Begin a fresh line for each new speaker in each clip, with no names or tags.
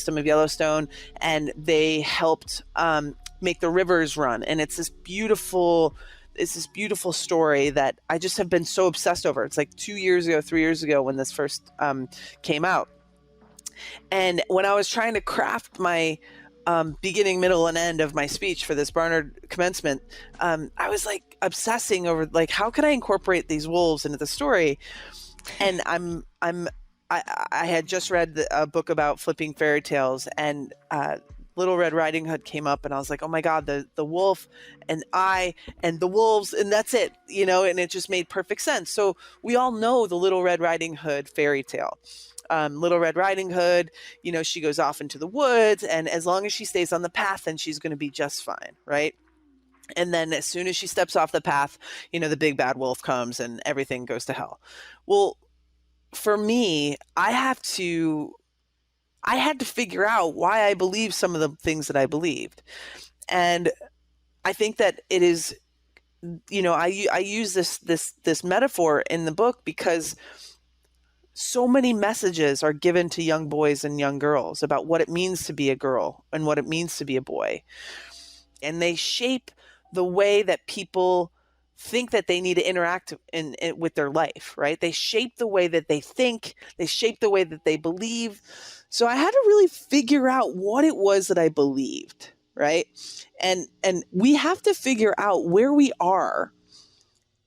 of Yellowstone, and they helped make the rivers run. And it's this beautiful story that I just have been so obsessed over. It's like 3 years ago when this first came out. And when I was trying to craft my beginning, middle, and end of my speech for this Barnard commencement, I was like obsessing over like, how could I incorporate these wolves into the story? And I had just read a book about flipping fairy tales, and Little Red Riding Hood came up, and I was like, oh my God, the wolf and I and the wolves, and that's it, and it just made perfect sense. So we all know the Little Red Riding Hood fairy tale. Little Red Riding Hood, she goes off into the woods, and as long as she stays on the path, then she's going to be just fine, right? And then as soon as she steps off the path, the big bad wolf comes and everything goes to hell. Well, for me, I had to figure out why I believe some of the things that I believed. And I think that it is, I use this metaphor in the book because so many messages are given to young boys and young girls about what it means to be a girl and what it means to be a boy. And they shape the way that people think that they need to interact with their life, right? They shape the way that they think, they shape the way that they believe. So I had to really figure out what it was that I believed, right? And we have to figure out where we are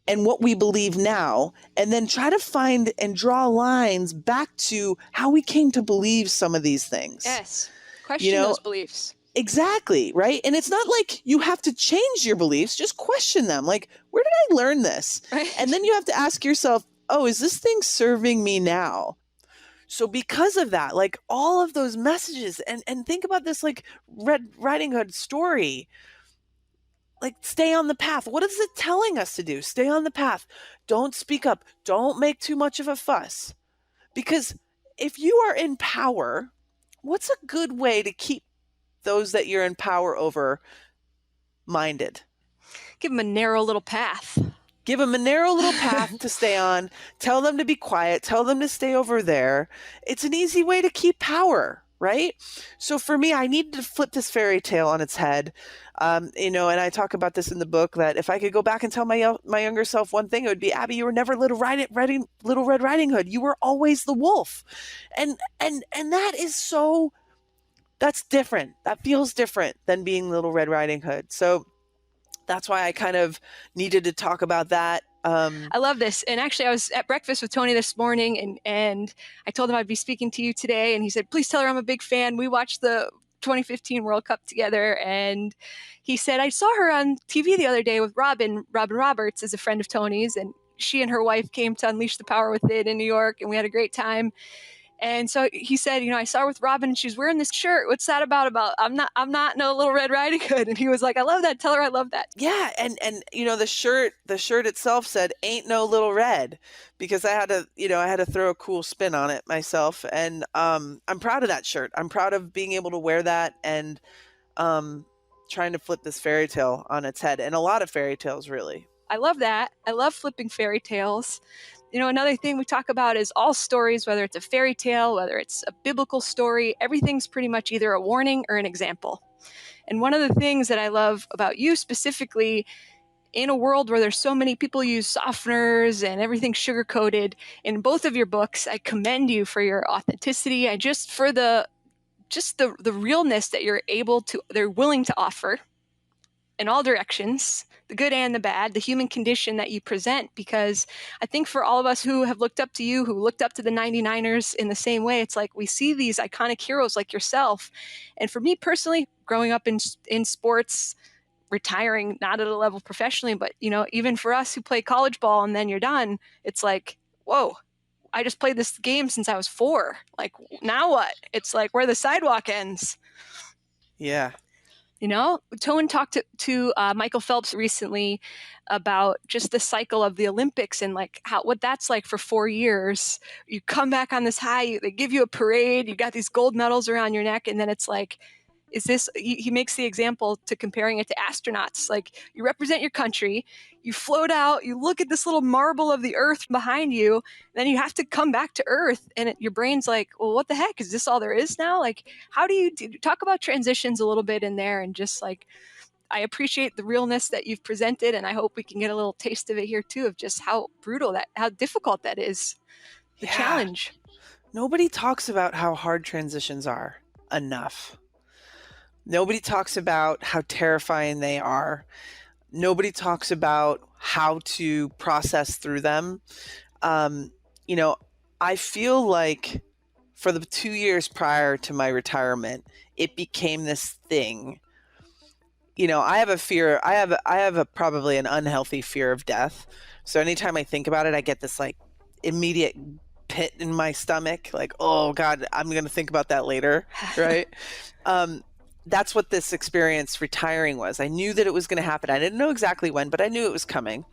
and what we believe now, and then try to find and draw lines back to how we came to believe some of these things.
Yes. Question those beliefs.
Exactly, right? And it's not like you have to change your beliefs, just question them. Like, where did I learn this?
Right.
And then you have to ask yourself, oh, is this thing serving me now? So because of that, like all of those messages, and think about this like Red Riding Hood story, like stay on the path. What is it telling us to do? Stay on the path. Don't speak up. Don't make too much of a fuss. Because if you are in power, what's a good way to keep those that you're in power over minded?
Give them a narrow little path.
Give them a narrow little path to stay on. Tell them to be quiet. Tell them to stay over there. It's an easy way to keep power, right? So for me, I needed to flip this fairy tale on its head. And I talk about this in the book, that if I could go back and tell my younger self one thing, it would be, Abby, you were never Little Red Riding Hood. You were always the wolf. And that is so, that's different. That feels different than being Little Red Riding Hood. So that's why I kind of needed to talk about that.
I love this. And actually, I was at breakfast with Tony this morning, and I told him I'd be speaking to you today. And he said, please tell her I'm a big fan. We watched the 2015 World Cup together. And he said, I saw her on TV the other day with Robin Roberts is a friend of Tony's. And she and her wife came to Unleash the Power Within in New York, and we had a great time. And so he said, I saw her with Robin, and she's wearing this shirt. What's that about? I'm not no Little Red Riding Hood. And he was like, I love that. Tell her I love that.
Yeah. And the shirt itself said, ain't no little red, because I had to throw a cool spin on it myself. And I'm proud of that shirt. I'm proud of being able to wear that and trying to flip this fairy tale on its head, and a lot of fairy tales, really.
I love that. I love flipping fairy tales. Another thing we talk about is all stories, whether it's a fairy tale, whether it's a biblical story, everything's pretty much either a warning or an example. And one of the things that I love about you specifically, in a world where there's so many people use softeners and everything sugar-coated, in both of your books, I commend you for your authenticity and just for the realness that they're willing to offer in all directions, the good and the bad, the human condition that you present. Because I think for all of us who have looked up to you, who looked up to the 99ers in the same way, it's like we see these iconic heroes like yourself. And for me personally, growing up in sports, retiring, not at a level professionally, but, even for us who play college ball and then you're done, it's like, whoa, I just played this game since I was 4. Like, now what? It's like where the sidewalk ends.
Yeah.
Tone talked to Michael Phelps recently about just the cycle of the Olympics and like what that's like for 4 years. You come back on this high, they give you a parade, you got these gold medals around your neck, and then it's like, is this, he makes the example to comparing it to astronauts. Like, you represent your country, you float out, you look at this little marble of the earth behind you, then you have to come back to earth, and your brain's like, well, what the heck, is this all there is now? Like, how do you talk about transitions a little bit in there? And just like, I appreciate the realness that you've presented, and I hope we can get a little taste of it here too, of just how brutal that, how difficult that is, the
Yeah.
challenge.
Nobody talks about how hard transitions are enough. Nobody talks about how terrifying they are. Nobody talks about how to process through them. Um, you know, I feel like for the 2 years prior to my retirement, it became this thing. You know, I have a fear. I have a probably an unhealthy fear of death. So anytime I think about it, I get this like immediate pit in my stomach. Like, oh God, I'm going to think about that later, right? Um, that's what this experience retiring was. I knew that it was going to happen. I didn't know exactly when, but I knew it was coming.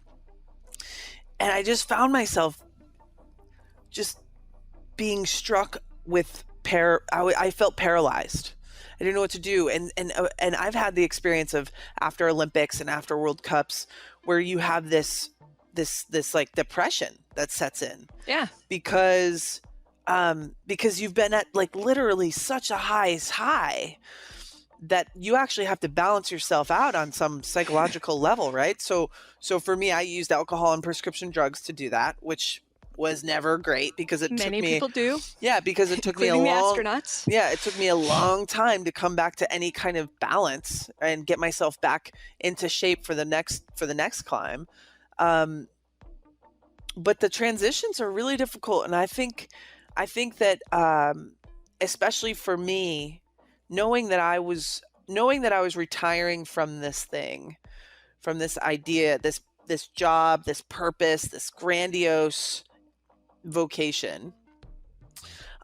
And I just found myself just being struck with I felt paralyzed. I didn't know what to do. And I've had the experience of after Olympics and after World Cups where you have this like depression that sets in
Yeah.
because you've been at like literally such a high that you actually have to balance yourself out on some psychological level, right? So for me, I used alcohol and prescription drugs to do that, which was never great because it took
Many
me,
people do,
yeah, because it took me
including the astronauts.
yeah, it took me a long time to come back to any kind of balance and get myself back into shape for the next climb. Um, but the transitions are really difficult, and I think that especially for me, knowing that I was retiring from this thing, from this idea, this job, this purpose, this grandiose vocation,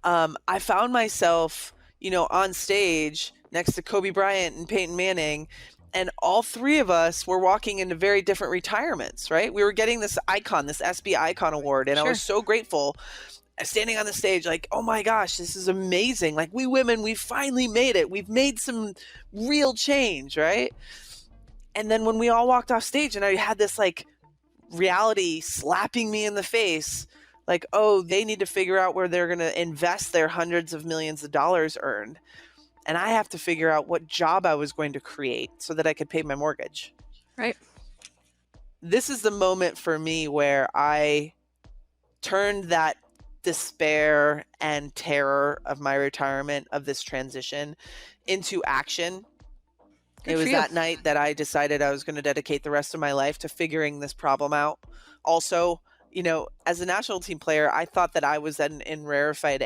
I found myself, you know, on stage next to Kobe Bryant and Peyton Manning, and all three of us were walking into very different retirements, right? We were getting this icon, this SB Icon Award, and I was so grateful standing on the stage like, oh my gosh, this is amazing. Like, we women, we finally made it. We've made some real change, right? And then when we all walked off stage and I had this like reality slapping me in the face, like, oh, they need to figure out where they're going to invest their hundreds of millions of dollars earned. And I have to figure out what job I was going to create so that I could pay my mortgage.
Right.
This is the moment for me where I turned that despair and terror of my retirement, of this transition, into action. It was that night that I decided I was going to dedicate the rest of my life to figuring this problem out. Also, you know, as a national team player, I thought that I was in rarefied